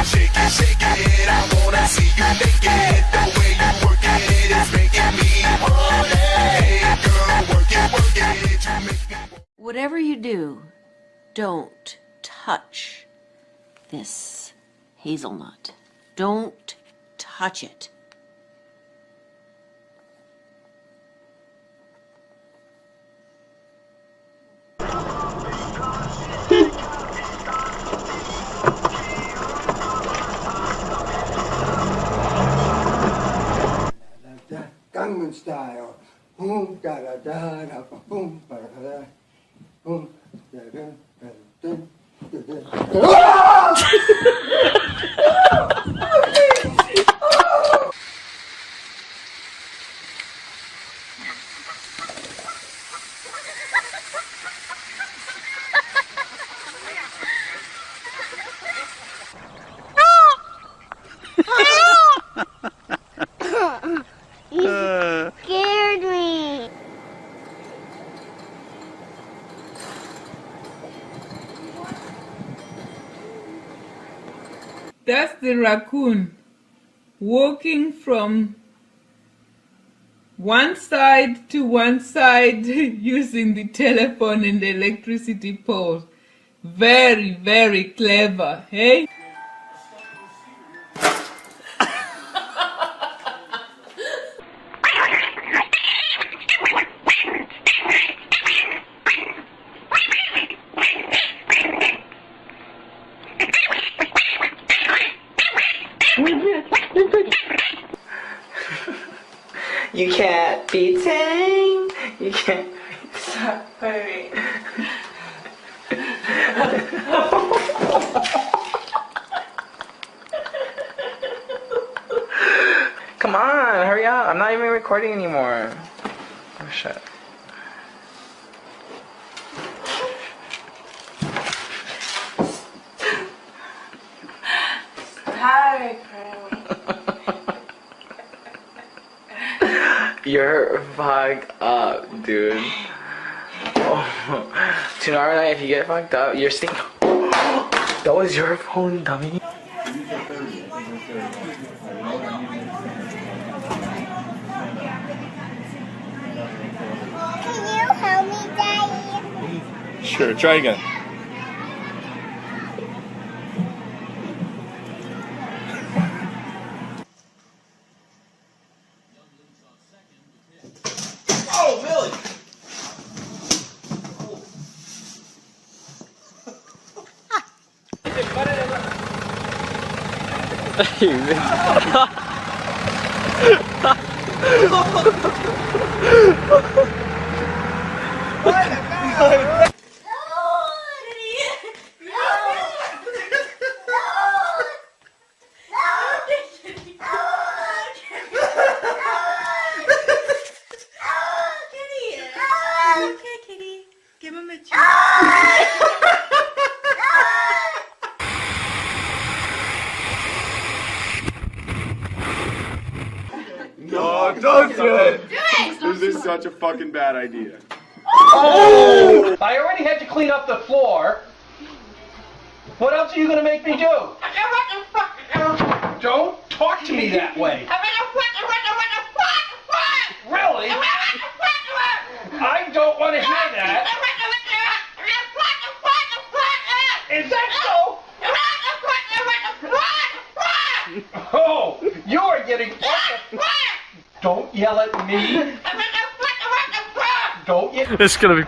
shake it, shake it. I wanna see you naked. The way you work it is making me horny. Hey girl, work it, you make me. Whatever you do, don't touch this hazelnut. Don't touch it. Gangnam Style. Boom, da da da da, boom, da da da, boom, da da da da da. Scared me. That's the raccoon walking from one side to one side using the telephone and the electricity poles. Very, very clever, hey? You can't be tamed. You can't stop hurting. Come on, hurry up. I'm not even recording anymore. Oh shit. Hi, You're fucked up, dude. Oh. Tomorrow night, if you get fucked up, you're seeing. That was your phone, dummy. Can you help me, Daddy? Sure, try again. Oh, Millie! No, don't do it! Do it! This is such a fucking bad idea. Oh! I already had to clean up the floor. What else are you gonna make me do? Don't talk to me that way. Really? I don't want to hear that. Is that so? Oh, you are getting... Don't yell at me. Don't yell. It's gonna be...